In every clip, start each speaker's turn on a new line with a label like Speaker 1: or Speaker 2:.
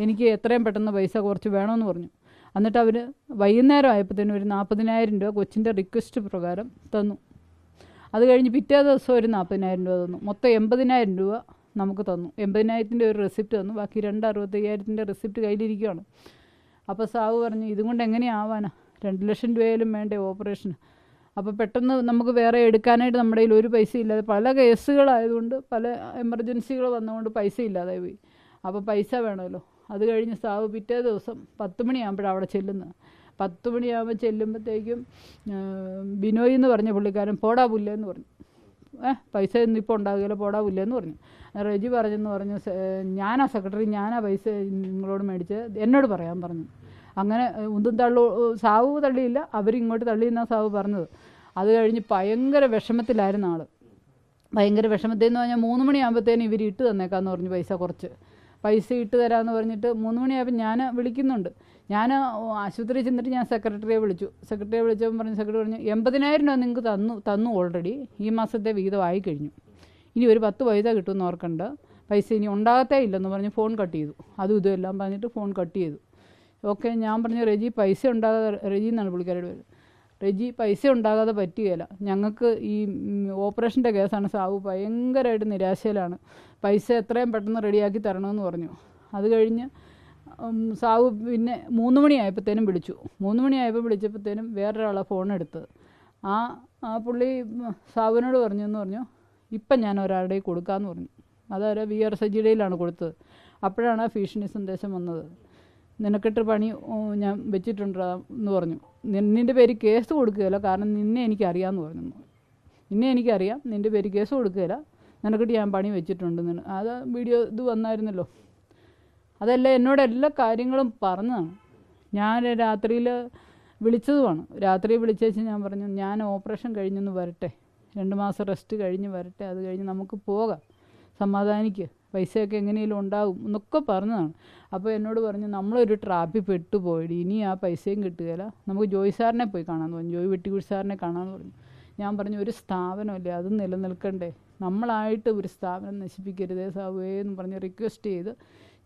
Speaker 1: എനിക്ക് എത്രയും പെട്ടെന്ന് പൈസ കുറച്ച് വേണമെന്ന് പറഞ്ഞു. എന്നിട്ട് അവർ വൈകുന്നേരം ആയപ്പോഴത്തേനും ഒരു 40,000 രൂപ കൊച്ചിൻ്റെ റിക്വസ്റ്റ് പ്രകാരം തന്നു. അത് കഴിഞ്ഞ് പിറ്റേ ദിവസം ഒരു 40,000 രൂപ തന്നു. മൊത്തം 80,000 രൂപ നമുക്ക് തന്നു. 80,000-ൻ്റെ ഒരു റെസിപ്റ്റ് തന്നു. ബാക്കി 65,000-ൻ്റെ റെസിപ്റ്റ് കയ്യിലിരിക്കുകയാണ്. അപ്പോൾ സാവ് പറഞ്ഞു ഇതും കൊണ്ട് എങ്ങനെയാവാനാ, 2 ലക്ഷം രൂപയിലും വേണ്ടേ ഓപ്പറേഷന്. അപ്പോൾ പെട്ടെന്ന് നമുക്ക് വേറെ എടുക്കാനായിട്ട് നമ്മുടെ കയ്യിൽ ഒരു പൈസ ഇല്ലാതെ, പല കേസുകളായതുകൊണ്ട് പല എമർജൻസികൾ വന്നുകൊണ്ട് പൈസ ഇല്ലാതായി പോയി. അപ്പോൾ പൈസ വേണമല്ലോ. അത് കഴിഞ്ഞ് സാവ് പിറ്റേ ദിവസം 10 മണിയാകുമ്പോഴാണ് അവിടെ ചെല്ലുന്നത്. 10 മണിയാകുമ്പോൾ ചെല്ലുമ്പോഴത്തേക്കും ബിനോയ് എന്ന് പറഞ്ഞ പുള്ളിക്കാരൻ പോടാ പുല്ലേന്ന് പറഞ്ഞു. പൈസ ഒന്നും ഇപ്പോൾ ഉണ്ടാകുകയില്ല, പോടാ പുല്ലേന്ന് പറഞ്ഞു. റെജി പറഞ്ഞെന്ന് പറഞ്ഞു ഞാനാ സെക്രട്ടറി, ഞാനാ പൈസ നിങ്ങളോട് മേടിച്ച് എന്നോട് പറയാൻ പറഞ്ഞു. അങ്ങനെ ഒന്നും സാവു തള്ളിയില്ല, അവരിങ്ങോട്ട് തള്ളിയെന്നാണ് സാവു പറഞ്ഞത്. അത് കഴിഞ്ഞ് ഭയങ്കര വിഷമത്തിലായിരുന്നു ആൾ. ഭയങ്കര വിഷമത്തിലെന്ന് പറഞ്ഞാൽ 3 മണിയാകുമ്പോഴത്തേനും ഇവർ ഇട്ട് തന്നേക്കാമെന്ന് പറഞ്ഞു. പൈസ ഇട്ട് തരാമെന്ന് പറഞ്ഞിട്ട് 3 മണിയായപ്പോൾ ഞാൻ വിളിക്കുന്നുണ്ട്. ഞാൻ ആശുപത്രിയിൽ ചെന്നിട്ട് ഞാൻ സെക്രട്ടറിയെ വിളിച്ചപ്പോൾ പറഞ്ഞു, സെക്രട്ടറി പറഞ്ഞു 80,000 രൂപ നിങ്ങൾക്ക് തന്നു ഓൾറെഡി, ഈ മാസത്തെ വിഹിതമായി കഴിഞ്ഞു, ഇനി ഒരു 10 പൈസ കിട്ടുമെന്ന് ഓർക്കണ്ട, പൈസ ഇനി ഉണ്ടാകത്തേ ഇല്ലെന്ന് പറഞ്ഞ് ഫോൺ കട്ട് ചെയ്തു. അതും ഇതും എല്ലാം പറഞ്ഞിട്ട് ഫോൺ കട്ട് ചെയ്തു. ഓക്കെ, ഞാൻ പറഞ്ഞു റെജി പൈസ ഉണ്ടാകാതെ, റെജി എന്നാണ് പുള്ളിക്കാരുടെ പേര്, റെജി പൈസ ഉണ്ടാകാതെ പറ്റുകയില്ല, ഞങ്ങൾക്ക് ഈ ഓപ്പറേഷൻ്റെ കേസാണ്, സാവു ഭയങ്കരമായിട്ട് നിരാശയിലാണ്, പൈസ എത്രയും പെട്ടെന്ന് റെഡിയാക്കി തരണമെന്ന് പറഞ്ഞു. അത് കഴിഞ്ഞ് സാവു പിന്നെ 3 മണിയായപ്പോഴത്തേനും വിളിച്ചു. 3 മണിയായപ്പോൾ വിളിച്ചപ്പോഴത്തേനും വേറൊരാളെ ഫോൺ എടുത്തത്. ആ പുള്ളി സാവുവിനോട് പറഞ്ഞു ഇപ്പം ഞാൻ ഒരാളുടെ കൊടുക്കാമെന്ന് പറഞ്ഞു. അതൊരു VR സജിയുടെയിലാണ് കൊടുത്തത്. അപ്പോഴാണ് ആ ഭീഷണി സന്ദേശം വന്നത്. നിനക്കിട്ട് പണി ഞാൻ വെച്ചിട്ടുണ്ടെന്ന് പറഞ്ഞു. നിൻ്റെ പേര് കേസ് കൊടുക്കുകയില്ല, കാരണം നിന്നെ എനിക്കറിയാമെന്ന് പറഞ്ഞു. നിന്നെ എനിക്കറിയാം, നിൻ്റെ പേര് കേസ് കൊടുക്കുകയില്ല, നിനക്കിട്ട് ഞാൻ പണി വെച്ചിട്ടുണ്ടെന്ന്. അത് വീഡിയോ ഇത് വന്നായിരുന്നല്ലോ. അതെല്ലാം എന്നോട് എല്ലാ കാര്യങ്ങളും പറഞ്ഞതാണ്. ഞാൻ രാത്രിയിൽ വിളിച്ചതുമാണ്. രാത്രി വിളിച്ചേച്ച് ഞാൻ പറഞ്ഞു ഞാൻ ഓപ്പറേഷൻ കഴിഞ്ഞൊന്ന് വരട്ടെ, 2 മാസം റെസ്റ്റ് കഴിഞ്ഞ് വരട്ടെ, അത് കഴിഞ്ഞ് നമുക്ക് പോകാം, സമാധാനിക്ക്, പൈസയൊക്കെ എങ്ങനെയെങ്കിലും ഉണ്ടാകും എന്നൊക്കെ പറഞ്ഞതാണ്. അപ്പോൾ എന്നോട് പറഞ്ഞു നമ്മളൊരു ട്രാപ്പിൽ പെട്ടുപോയി, ഇനി ആ പൈസയും കിട്ടുകയില്ല, നമുക്ക് ജോയ് സാറിനെ പോയി കാണാമെന്ന് പറഞ്ഞു, ജോയ് വെട്ടിക്കുഴി സാറിനെ കാണാമെന്ന് പറഞ്ഞു. ഞാൻ പറഞ്ഞു ഒരു സ്ഥാപനമല്ലേ, അത് നിലനിൽക്കണ്ടേ, നമ്മളായിട്ട് ഒരു സ്ഥാപനം നശിപ്പിക്കരുതേ സാവേ എന്ന് പറഞ്ഞ് റിക്വസ്റ്റ് ചെയ്ത്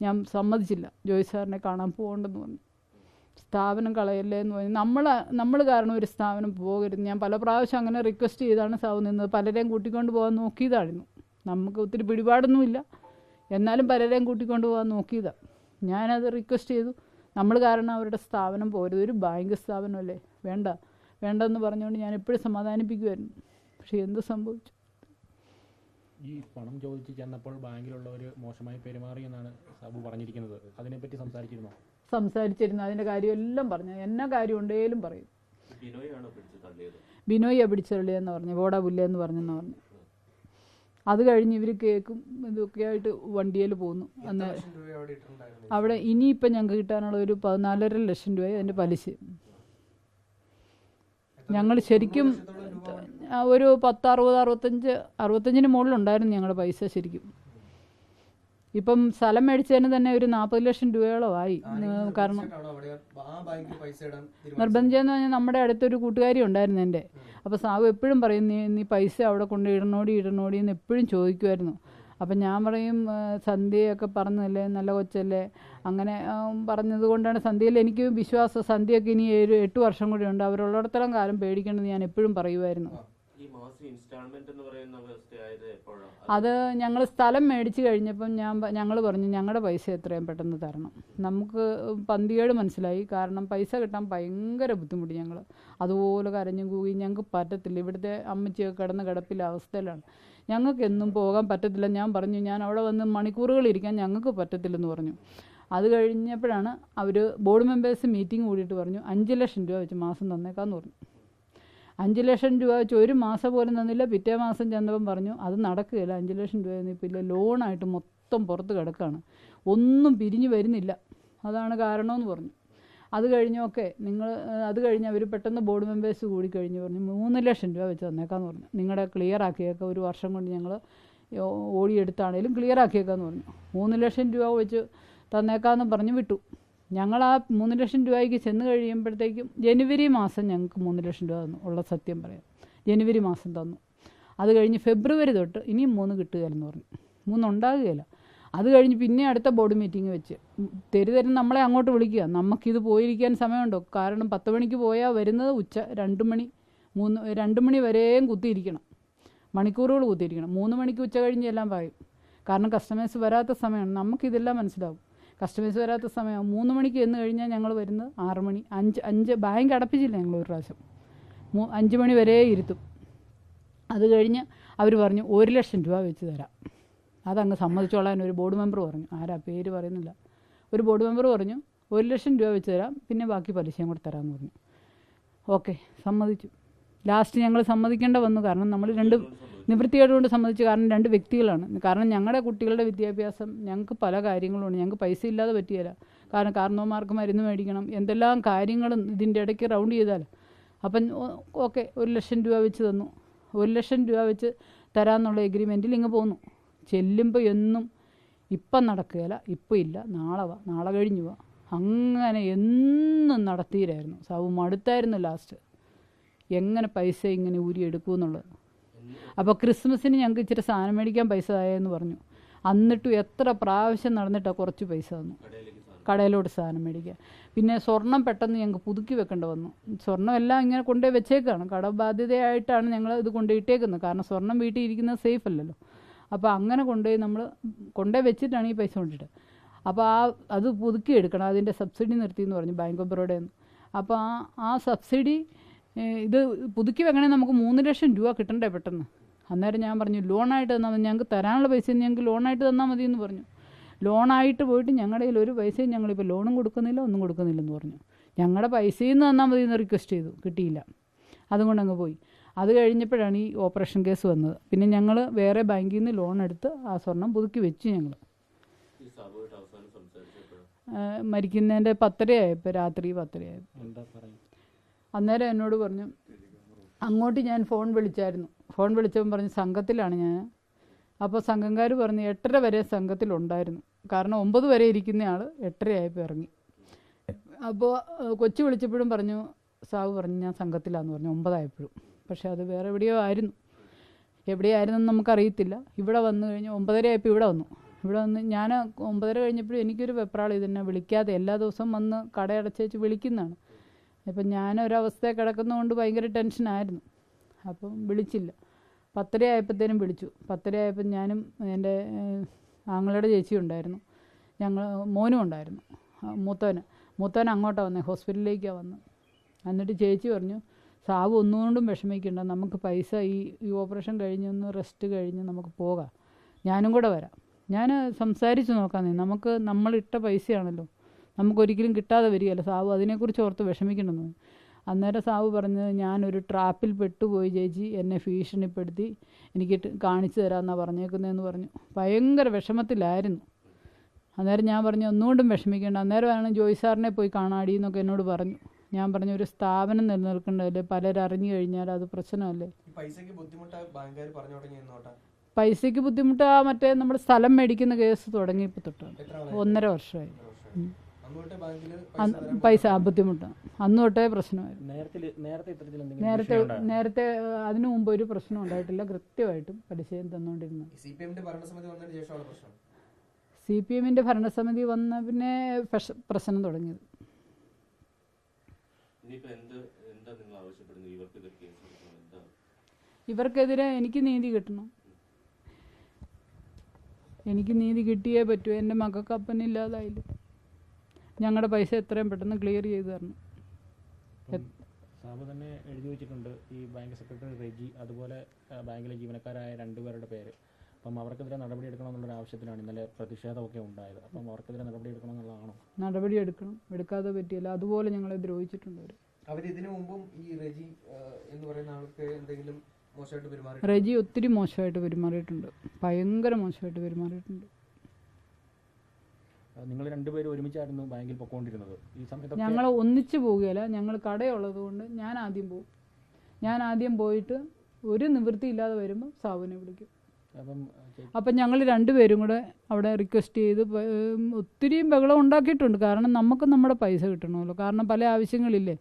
Speaker 1: ഞാൻ സമ്മതിച്ചില്ല, ജോയ് സാറിനെ കാണാൻ പോകണ്ടെന്ന് പറഞ്ഞു. സ്ഥാപനം കളയല്ലേ എന്ന് പറഞ്ഞു. നമ്മൾ കാരണം ഒരു സ്ഥാപനം പോകരുത്. ഞാൻ പല പ്രാവശ്യം അങ്ങനെ റിക്വസ്റ്റ് ചെയ്താണ് സാവു നിന്നത്. പലരെയും കൂട്ടിക്കൊണ്ട് പോകാൻ നോക്കിയതായിരുന്നു. നമുക്ക് ഒത്തിരി പിടിപാടൊന്നുമില്ല, എന്നാലും പലരെയും കൂട്ടിക്കൊണ്ട് പോകാൻ നോക്കിയതാണ്. ഞാനത് റിക്വസ്റ്റ് ചെയ്തു. നമ്മൾ കാരണം അവരുടെ സ്ഥാപനം പോരുത്, ഒരു ബാങ്ക് സ്ഥാപനമല്ലേ, വേണ്ടെന്ന് പറഞ്ഞുകൊണ്ട് ഞാൻ എപ്പോഴും സമാധാനിപ്പിക്കുമായിരുന്നു. പക്ഷേ എന്ത് സംഭവിച്ചു?
Speaker 2: ഈ പണം ചോദിച്ച് ചെന്നപ്പോൾ ബാങ്കിലുള്ളവർ മോശമായി പെരുമാറി എന്നാണ് സാബു പറഞ്ഞിരിക്കുന്നത്. അതിനെപ്പറ്റി സംസാരിച്ചിരുന്നു. അതിൻ്റെ കാര്യം എല്ലാം പറഞ്ഞു. എന്നാ കാര്യം ഉണ്ടെങ്കിലും പറയും. ബിനോയിയാണ് പിടിച്ചു തള്ളിയെന്ന് പറഞ്ഞു, പോടാ പുല്ലെന്ന് പറഞ്ഞെന്ന് പറഞ്ഞു. അത് കഴിഞ്ഞ് ഇവർ കേക്കും ഇതൊക്കെ ആയിട്ട് വണ്ടിയിൽ പോന്നു. അന്ന് അവിടെ ഇനിയിപ്പം ഞങ്ങൾക്ക് കിട്ടാനുള്ള ഒരു 14.5 ലക്ഷം രൂപ അതിൻ്റെ പലിശ. ഞങ്ങൾ ശരിക്കും ഒരു 65-65 മുകളിലുണ്ടായിരുന്നു ഞങ്ങളുടെ പൈസ ശരിക്കും. ഇപ്പം സ്ഥലം മേടിച്ചതിന് തന്നെ ഒരു 40 ലക്ഷം രൂപയോളം ആയി. കാരണം നിർബന്ധിച്ചെന്ന് പറഞ്ഞാൽ നമ്മുടെ അടുത്തൊരു കൂട്ടുകാരി ഉണ്ടായിരുന്നു എൻ്റെ. അപ്പോൾ സാവു എപ്പോഴും പറയും നീ പൈസ അവിടെ കൊണ്ട് ഇടണോടി എന്ന് എപ്പോഴും ചോദിക്കുമായിരുന്നു. അപ്പം ഞാൻ പറയും സന്ധ്യയൊക്കെ പറഞ്ഞതല്ലേ, നല്ല കൊച്ചല്ലേ, അങ്ങനെ പറഞ്ഞത് കൊണ്ടാണ് സന്ധ്യയിൽ എനിക്ക് വിശ്വാസം. സന്ധ്യയൊക്കെ ഇനി 8 വർഷം കൂടി ഉണ്ട്, അവരുള്ളിടത്തോളം കാലം പേടിക്കേണ്ടത് ഞാൻ എപ്പോഴും പറയുമായിരുന്നു. അത് ഞങ്ങൾ സ്ഥലം മേടിച്ച് കഴിഞ്ഞപ്പം ഞങ്ങൾ പറഞ്ഞു ഞങ്ങളുടെ പൈസ എത്രയും പെട്ടെന്ന് തരണം. നമുക്ക് പന്തികേട് മനസ്സിലായി. കാരണം പൈസ കിട്ടാൻ ഭയങ്കര ബുദ്ധിമുട്ട്. ഞങ്ങൾ അതുപോലെ കരഞ്ഞും കൂകി, ഞങ്ങൾക്ക് പറ്റത്തില്ല, ഇവിടുത്തെ അമ്മച്ചിയൊക്കെ കിടപ്പില്ല അവസ്ഥയിലാണ്, ഞങ്ങൾക്ക് എന്നും പോകാൻ പറ്റത്തില്ല. ഞാൻ പറഞ്ഞു ഞാൻ അവിടെ വന്ന് മണിക്കൂറുകൾ ഇരിക്കാൻ ഞങ്ങൾക്ക് പറ്റത്തില്ലെന്ന് പറഞ്ഞു. അത് കഴിഞ്ഞപ്പോഴാണ് അവർ ബോർഡ് മെമ്പേഴ്സ് മീറ്റിംഗ് കൂടിയിട്ട് പറഞ്ഞു 5 ലക്ഷം രൂപ വെച്ച് മാസം തന്നേക്കാമെന്ന് പറഞ്ഞു. 5 ലക്ഷം രൂപ വെച്ച് ഒരു മാസം പോലും തന്നില്ല. പിറ്റേ മാസം ചെന്നപ്പം പറഞ്ഞു അത് നടക്കുകയില്ല, 5 ലക്ഷം രൂപയൊന്നും ഇപ്പോൾ ഇല്ല, ലോണായിട്ട് മൊത്തം പുറത്ത് കിടക്കുകയാണ്, ഒന്നും പിരിഞ്ഞു വരുന്നില്ല, അതാണ് കാരണമെന്ന് പറഞ്ഞു. അത് കഴിഞ്ഞൊക്കെ അത് കഴിഞ്ഞ് അവർ പെട്ടെന്ന് ബോർഡ് മെമ്പേഴ്സ് കൂടി കഴിഞ്ഞ് പറഞ്ഞു 3 ലക്ഷം രൂപ വെച്ച് തന്നേക്കാമെന്ന് പറഞ്ഞു. നിങ്ങളുടെ ക്ലിയർ ആക്കിയേക്കാം, ഒരു വർഷം കൊണ്ട് ഞങ്ങൾ ഓടിയെടുത്താണേലും ക്ലിയർ ആക്കിയേക്കാമെന്ന് പറഞ്ഞു. 3 ലക്ഷം രൂപ വെച്ച് തന്നേക്കാമെന്ന് പറഞ്ഞ് വിട്ടു. ഞങ്ങൾ ആ 3 ലക്ഷം രൂപയ്ക്ക് ചെന്ന് കഴിയുമ്പോഴത്തേക്കും ജനുവരി മാസം ഞങ്ങൾക്ക് 3 ലക്ഷം രൂപ തന്നു. ഉള്ള സത്യം പറയാം, ജനുവരി മാസം തന്നു. അത് കഴിഞ്ഞ് ഫെബ്രുവരി തൊട്ട് ഇനിയും 3 കിട്ടുകയില്ലെന്ന് പറഞ്ഞു. 3 ഉണ്ടാകുകയില്ല.
Speaker 1: അത് കഴിഞ്ഞ് പിന്നെ അടുത്ത ബോർഡ് മീറ്റിംഗ് വെച്ച് തരും നമ്മളെ അങ്ങോട്ട് വിളിക്കുക. നമുക്കിത് പോയിരിക്കാൻ സമയമുണ്ടോ? കാരണം 10 മണിക്ക് പോയാൽ വരുന്നത് ഉച്ച 2 മണി 2 മണി വരെയും കുത്തിയിരിക്കണം, മണിക്കൂറുകൾ കുത്തിയിരിക്കണം. 3 മണിക്ക് ഉച്ച കഴിഞ്ഞ് എല്ലാം പറയും. കാരണം കസ്റ്റമേഴ്സ് വരാത്ത സമയമാണ്. നമുക്കിതെല്ലാം മനസ്സിലാവും. കസ്റ്റമേഴ്സ് വരാത്ത സമയം 3 മണിക്ക് എന്ന് കഴിഞ്ഞാൽ ഞങ്ങൾ വരുന്നത് 6 മണി 5 ബാങ്ക് അടപ്പിച്ചില്ല ഞങ്ങൾ ഒരു പ്രാവശ്യം. 5 മണി വരെ ഇരുത്തും. അത് കഴിഞ്ഞ് അവർ പറഞ്ഞു 1 ലക്ഷം രൂപ വെച്ച് തരാം. അതങ്ങ് സമ്മതിച്ചോളാൻ ഒരു ബോർഡ് മെമ്പർ പറഞ്ഞു. ആരാ പേര് പറയുന്നില്ല. ഒരു ബോർഡ് മെമ്പർ പറഞ്ഞു 1 ലക്ഷം രൂപ വെച്ച് തരാം, പിന്നെ ബാക്കി പലിശയും കൂടെ തരാമെന്ന് പറഞ്ഞു. ഓക്കെ, സമ്മതിച്ചു. ലാസ്റ്റ് ഞങ്ങൾ സമ്മതിക്കേണ്ട വന്നു. കാരണം നമ്മൾ 2 നിവൃത്തികേടുകൊണ്ട് സമ്മതിച്ചു. കാരണം 2 വ്യക്തികളാണ്. കാരണം ഞങ്ങളുടെ കുട്ടികളുടെ വിദ്യാഭ്യാസം, ഞങ്ങൾക്ക് പല കാര്യങ്ങളുണ്ട്. ഞങ്ങൾക്ക് പൈസ ഇല്ലാതെ പറ്റിയല്ല. കാരണം കാരണവന്മാർക്ക് മരുന്ന് മേടിക്കണം, എന്തെല്ലാം കാര്യങ്ങളും ഇതിൻ്റെ ഇടയ്ക്ക് റൗണ്ട് ചെയ്താൽ. അപ്പം ഓക്കെ 1 ലക്ഷം രൂപ വെച്ച് തന്നു. 1 ലക്ഷം രൂപ വെച്ച് തരാമെന്നുള്ള എഗ്രിമെൻറ്റിൽ ഇങ്ങ് പോന്നു. ചെല്ലുമ്പോൾ എന്നും ഇപ്പം നടക്കുകയില്ല, ഇപ്പം ഇല്ല, നാളെ കഴിഞ്ഞു പോവാം, അങ്ങനെ എന്നും നടത്തിയിരായിരുന്നു. സാബു മടുത്തായിരുന്നു ലാസ്റ്റ്. എങ്ങനെ പൈസ ഇങ്ങനെ ഊരിയെടുക്കുമെന്നുള്ളത്. അപ്പോൾ ക്രിസ്മസിന് ഞങ്ങൾക്ക് ഇച്ചിരി സാധനം മേടിക്കാൻ പൈസ ആയെന്ന് പറഞ്ഞു. എന്നിട്ടും എത്ര പ്രാവശ്യം നടന്നിട്ടാണ് കുറച്ച് പൈസ തന്നു കടയിലോട്ട് സാധനം മേടിക്കാൻ. പിന്നെ സ്വർണം പെട്ടെന്ന് ഞങ്ങൾക്ക് പുതുക്കി വെക്കേണ്ട വന്നു. സ്വർണ്ണം എല്ലാം ഇങ്ങനെ കൊണ്ടുപോയി വെച്ചേക്കാണ്. കടബാധ്യതയായിട്ടാണ് ഞങ്ങൾ ഇത് കൊണ്ടുപോയിട്ടേക്കുന്നത്. കാരണം സ്വർണം വീട്ടിൽ ഇരിക്കുന്നത് സേഫ് അല്ലല്ലോ. അപ്പോൾ അങ്ങനെ കൊണ്ടുപോയി വെച്ചിട്ടാണ് ഈ പൈസ കൊണ്ടിട്ട്. അപ്പോൾ അത് പുതുക്കി എടുക്കണം, അതിൻ്റെ സബ്സിഡി നിർത്തി എന്ന് പറഞ്ഞു ബാങ്ക് ഓഫ് ബറോഡയിൽ നിന്ന്. അപ്പോൾ ആ സബ്സിഡി ഇത് പുതുക്കി വെക്കണമെങ്കിൽ നമുക്ക് 3 ലക്ഷം രൂപ കിട്ടണ്ടേ പെട്ടെന്ന്. അന്നേരം ഞാൻ പറഞ്ഞു ലോണായിട്ട് തന്നാൽ മതി, ഞങ്ങൾക്ക് തരാനുള്ള പൈസ ഞങ്ങൾക്ക് ലോണായിട്ട് തന്നാൽ മതി എന്ന് പറഞ്ഞു. ലോണായിട്ട് പോയിട്ട് ഞങ്ങളുടെ കയ്യിൽ ഒരു പൈസയും ഞങ്ങളിപ്പോൾ ലോണും കൊടുക്കുന്നില്ല, ഒന്നും കൊടുക്കുന്നില്ലെന്ന് പറഞ്ഞു. ഞങ്ങളുടെ പൈസയിൽ നിന്ന് തന്നാൽ മതി എന്ന് റിക്വസ്റ്റ് ചെയ്തു, കിട്ടിയില്ല. അതുകൊണ്ട് അങ്ങ് പോയി. അത് കഴിഞ്ഞപ്പോഴാണ് ഈ ഓപ്പറേഷൻ കേസ് വന്നത്. പിന്നെ ഞങ്ങൾ വേറെ ബാങ്കിൽ നിന്ന് ലോൺ എടുത്ത് ആ സ്വർണം പുതുക്കി വെച്ചു. ഞങ്ങൾ മരിക്കുന്നതിൻ്റെ 10:30 ആയപ്പോൾ, രാത്രി 10:30 ആയപ്പോൾ അന്നേരം എന്നോട് പറഞ്ഞു, അങ്ങോട്ട് ഞാൻ ഫോൺ വിളിച്ചായിരുന്നു. ഫോൺ വിളിച്ചപ്പോൾ പറഞ്ഞു സംഘത്തിലാണ് ഞാൻ. അപ്പോൾ സംഘംകാർ പറഞ്ഞു 8:30 വരെ സംഘത്തിലുണ്ടായിരുന്നു. കാരണം 9 വരെ ഇരിക്കുന്ന ആൾ 8:30 ആയപ്പോൾ ഇറങ്ങി. അപ്പോൾ കൊച്ചു വിളിച്ചപ്പോഴും പറഞ്ഞു, സാബു പറഞ്ഞു ഞാൻ സംഘത്തിലാന്ന് പറഞ്ഞു 9 ആയപ്പോഴും. പക്ഷേ അത് വേറെ എവിടെയായിരുന്നെന്ന് നമുക്കറിയത്തില്ല. ഇവിടെ വന്നു കഴിഞ്ഞ് 9:30 ആയപ്പോൾ ഇവിടെ വന്ന് ഞാൻ 9:30 കഴിഞ്ഞപ്പോഴും എനിക്കൊരു വെപ്രാളം. ഇതെന്നെ വിളിക്കാതെ എല്ലാ ദിവസവും വന്ന് കടയടച്ചേച്ച് വിളിക്കുന്നതാണ്. അപ്പം ഞാനൊരവസ്ഥയിൽ കിടക്കുന്നതുകൊണ്ട് ഭയങ്കര ടെൻഷനായിരുന്നു. അപ്പം വിളിച്ചില്ല. 10:30 ആയപ്പോഴത്തേനും വിളിച്ചു. 10:30 ആയപ്പോൾ ഞാനും എൻ്റെ ആങ്ങളുടെ ചേച്ചി ഉണ്ടായിരുന്നു, മോനും ഉണ്ടായിരുന്നു. മൂത്തവൻ അങ്ങോട്ടാണ് വന്നത്, ഹോസ്പിറ്റലിലേക്കാണ് വന്നത്. എന്നിട്ട് ചേച്ചി പറഞ്ഞു സാബു ഒന്നുകൊണ്ടും വിഷമിക്കണ്ട, നമുക്ക് പൈസ ഈ ഓപ്പറേഷൻ കഴിഞ്ഞൊന്ന് റെസ്റ്റ് കഴിഞ്ഞ് നമുക്ക് പോകാം, ഞാനും കൂടെ വരാം. ഞാൻ സംസാരിച്ച് നോക്കാമെന്നേ, നമ്മളിട്ട പൈസയാണല്ലോ, നമുക്കൊരിക്കലും കിട്ടാതെ വരികയല്ല. സാബു അതിനെക്കുറിച്ച് ഓർത്ത് വിഷമിക്കണമെന്ന്. അന്നേരം സാബു പറഞ്ഞത് ഞാനൊരു ട്രാപ്പിൽ പെട്ടുപോയി ചേച്ചി, എന്നെ ഭീഷണിപ്പെടുത്തി എനിക്ക് കാണിച്ചു തരാമെന്നാണ് പറഞ്ഞേക്കുന്നതെന്ന് പറഞ്ഞു. ഭയങ്കര വിഷമത്തിലായിരുന്നു. അന്നേരം ഞാൻ പറഞ്ഞു ഒന്നുകൊണ്ടും വിഷമിക്കേണ്ട, അന്നേരമാണ് ജോയ് സാറിനെ പോയി കാണാടി എന്നൊക്കെ എന്നോട് പറഞ്ഞു. ഞാൻ പറഞ്ഞു ഒരു സ്ഥാപനം നിലനിൽക്കേണ്ടതല്ലേ, പലരും അറിഞ്ഞു കഴിഞ്ഞാൽ അത് പ്രശ്നമല്ലേ. പൈസയ്ക്ക് ബുദ്ധിമുട്ട് മറ്റേ നമ്മൾ സ്ഥലം മേടിക്കുന്ന കേസ് തുടങ്ങിയപ്പോൾ തൊട്ടാണ്. 1.5 വർഷമായി. പൈസ ബുദ്ധിമുട്ടാണ്. അന്ന് തൊട്ടേ പ്രശ്നമായിരുന്നു. നേരത്തെ അതിനു മുമ്പ് ഒരു പ്രശ്നം ഉണ്ടായിട്ടില്ല. കൃത്യമായിട്ടും പലിശയും തന്നുകൊണ്ടിരുന്നു. CPM ഭരണസമിതി വന്ന പിന്നെ പ്രശ്നം തുടങ്ങിയത്. ഇവർക്കെതിരെ എനിക്ക് നീതി കിട്ടണം. എനിക്ക് നീതി കിട്ടിയേ പറ്റൂ. എൻ്റെ മക്കൾക്ക് അപ്പനില്ലാതായില്ല. ഞങ്ങളുടെ പൈസ എത്രയും പെട്ടെന്ന് ക്ലിയർ ചെയ്ത് തരണം.
Speaker 3: സാബു തന്നെ എഴുതി വെച്ചിട്ടുണ്ട് ഈ ബാങ്ക് സെക്രട്ടറി റെജി, അതുപോലെ ബാങ്കിലെ ജീവനക്കാരായ 2 പേരുടെ പേര്. അപ്പം അവർക്കെതിരെ നടപടി എടുക്കണമെന്നുള്ളൊരു ആവശ്യത്തിലാണ് ഇന്നലെ പ്രതിഷേധമൊക്കെ ഉണ്ടായത്. അപ്പം അവർക്കെതിരെ നടപടി എടുക്കണം എന്നുള്ളതാണോ? നടപടി എടുക്കണം, എടുക്കാതെ പറ്റിയില്ല. അതുപോലെ ഞങ്ങളെ ദ്രോഹിച്ചിട്ടുണ്ട് അവർ. ഇതിനു മുമ്പും ഈ റെജി എന്ന് പറയുന്ന ആൾക്ക് എന്തെങ്കിലും മോശമായിട്ട് പെരുമാറി? റെജി ഒത്തിരി മോശമായിട്ട് പെരുമാറിയിട്ടുണ്ട്, ഭയങ്കര മോശമായിട്ട് പെരുമാറിയിട്ടുണ്ട്. നിങ്ങൾ 2 പേരും ഒരുമിച്ചായിരുന്നു ബാങ്കിൽ പൊക്കോണ്ടിരുന്നത് ഈ സമയത്ത്? ഞങ്ങൾ ഒന്നിച്ചു പോവുകയല്ല, ഞങ്ങൾ കടയുള്ളത് കൊണ്ട് ഞാൻ ആദ്യം പോയിട്ട് ഒരു നിവൃത്തിയില്ലാതെ വരുമ്പോൾ സാബുവിനെ വിളിക്കും. അപ്പം ഞങ്ങൾ 2 പേരും കൂടെ അവിടെ റിക്വസ്റ്റ് ചെയ്ത് ഒത്തിരിയും ബഹളം ഉണ്ടാക്കിയിട്ടുണ്ട്. കാരണം നമുക്ക് നമ്മുടെ പൈസ കിട്ടണമല്ലോ. കാരണം പല ആവശ്യങ്ങളില്ലേ,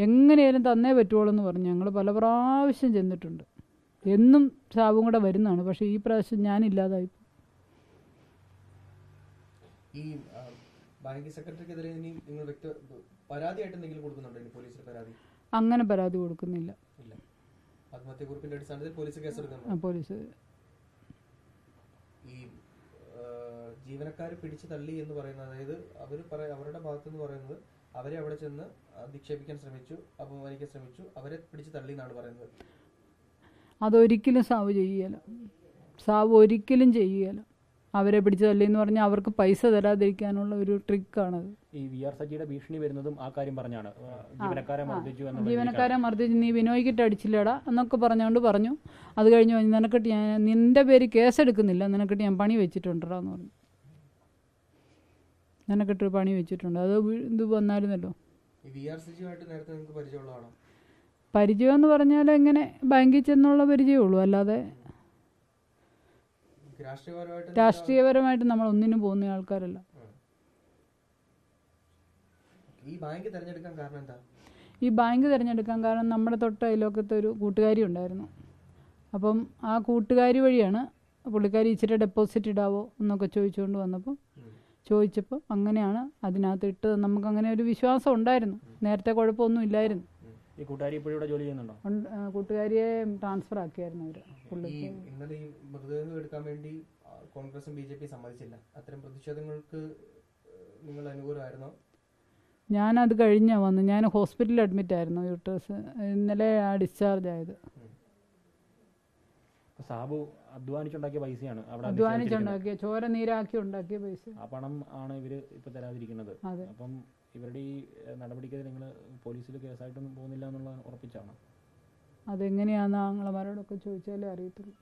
Speaker 3: എങ്ങനെയാലും തന്നേ പറ്റുള്ളൂ എന്ന് പറഞ്ഞ് ഞങ്ങൾ പല പ്രാവശ്യം ചെന്നിട്ടുണ്ട്. എന്നും സാബും കൂടെ വരുന്നതാണ്. പക്ഷേ ഈ പ്രാവശ്യം ഞാനില്ലാതായി.
Speaker 4: ഈ ബാങ്ക് സെക്രട്ടറിക്കെതിരെ ഇനി നിങ്ങൾ പരാതിയായിട്ട് എന്തെങ്കിലും കൊടുക്കുന്നുണ്ടോ ഇനി പോലീസിൽ പരാതി?
Speaker 2: അങ്ങനെ പരാതി കൊടുക്കുന്നില്ല.
Speaker 4: ഇല്ല. ആത്മഹത്യക്കുറിപ്പിന്റെ അടിസ്ഥാനത്തിൽ പോലീസ് കേസെടുക്കുന്നു.
Speaker 2: പോലീസ്
Speaker 4: ഈ ജീവനക്കാരെ പിടിച്ചു തള്ളി എന്ന് പറയുന്നത്, അതായത് അവരുടെ ഭാഗത്തുനിന്ന് പറയുന്നത് അവരെ അവിടെ ചെന്ന് അധിക്ഷേപിക്കാൻ ശ്രമിച്ചു, അപമാനിക്കാൻ ശ്രമിച്ചു, അവരെ പിടിച്ചു തള്ളി എന്നാണ് പറയുന്നത്.
Speaker 2: അതൊരിക്കലും സാവു ചെയ്യുകയില്ല. സാവു ഒരിക്കലും ചെയ്യുകയില്ല. അവരെ പിടിച്ചു തള്ളി എന്ന് പറഞ്ഞാൽ അവർക്ക് പൈസ തരാതിരിക്കാനുള്ള ഒരു ട്രിക്കാണത്.
Speaker 3: ഈ വി.ആർ. സജിയുടെ ഭീഷണി വരുന്നതും ആ കാര്യം പറഞ്ഞാണ്. ജീവനക്കാരെ
Speaker 2: മർദ്ദിച്ചു, നീ ബിനോയ്ക്കിട്ട് അടിച്ചില്ലടാ എന്നൊക്കെ പറഞ്ഞുകൊണ്ട് പറഞ്ഞു. അത് കഴിഞ്ഞ് നിനക്കിട്ട് ഞാൻ നിന്റെ പേര് കേസെടുക്കുന്നില്ല, നിനക്കിട്ട് ഞാൻ പണി വെച്ചിട്ടുണ്ടോ എന്ന് പറഞ്ഞു. നിനക്കിട്ട് പണി വെച്ചിട്ടുണ്ട്. അത് ഇത് വന്നായിരുന്നല്ലോ. പരിചയം എന്ന് പറഞ്ഞാൽ എങ്ങനെ ബാങ്കിൽ ചെന്നുള്ള പരിചയമുള്ളൂ, അല്ലാതെ രാഷ്ട്രീയപരമായിട്ട് നമ്മൾ ഒന്നിനും പോകുന്ന ആൾക്കാരല്ല.
Speaker 4: ഈ ബാങ്ക് തിരഞ്ഞെടുക്കാൻ കാരണം എന്താ?
Speaker 2: ഈ ബാങ്ക് തിരഞ്ഞെടുക്കാൻ കാരണം നമ്മുടെ തൊട്ട അയൽവക്കത്തെ ഒരു കൂട്ടുകാരി ഉണ്ടായിരുന്നു. അപ്പം ആ കൂട്ടുകാരി വഴിയാണ് പുള്ളിക്കാരി ഇച്ചിരി ഡെപ്പോസിറ്റ് ഇടാവോ എന്നൊക്കെ ചോദിച്ചുകൊണ്ട് വന്നപ്പോൾ ചോദിച്ചപ്പോൾ അങ്ങനെയാണ് അതിനകത്ത് ഇട്ട്. നമുക്കങ്ങനെ ഒരു വിശ്വാസം ഉണ്ടായിരുന്നു. നേരത്തെ കുഴപ്പമൊന്നും ഇല്ലായിരുന്നു.
Speaker 3: ഈ കൂട്ടുകാരി ഇപ്പോഴും ഇവിടെ ജോലി ചെയ്യുന്നുണ്ടോ?
Speaker 2: കൂട്ടുകാരിയെ ട്രാൻസ്ഫർ ആക്കിയായിരുന്നു അവർ.
Speaker 4: ഇന്നലെ ഈ മൃതദേഹം എടുക്കാൻ വേണ്ടി കോൺഗ്രസും ബി.ജെ.പി സമ്മതിച്ചില്ല. അത്തരം പ്രതിഷേധങ്ങൾക്ക് നിങ്ങൾ അനുകൂലമായിരുന്നോ?
Speaker 2: ഞാനത് കഴിഞ്ഞാൽ വന്നു. ഞാൻ ഹോസ്പിറ്റലിൽ അഡ്മിറ്റ് ആയിരുന്നു. യൂട്രസ് ഇന്നലെ ഡിസ്ചാർജ് ആയത്.
Speaker 3: സാബു അധ്വാനിച്ചുണ്ടാക്കിയ പൈസയാണ് അവിടെ,
Speaker 2: അധ്വാനിച്ചുണ്ടാക്കിയ ചോര നീരാക്കി ഉണ്ടാക്കിയ പൈസ.
Speaker 3: ആ പണം ആണ് ഇവര് ഇപ്പൊ തരാതിരിക്കുന്നത്. അപ്പം ഇവരുടെ ഈ നടപടിക്കെതിരെ നിങ്ങൾ പോലീസിൽ കേസായിട്ടൊന്നും പോകുന്നില്ല എന്നുള്ള ഉറപ്പിച്ചാണ്?
Speaker 2: അതെങ്ങനെയാണെന്ന് ആങ്ങളമാരോടൊക്കെ ചോദിച്ചാലേ അറിയത്തുള്ളൂ.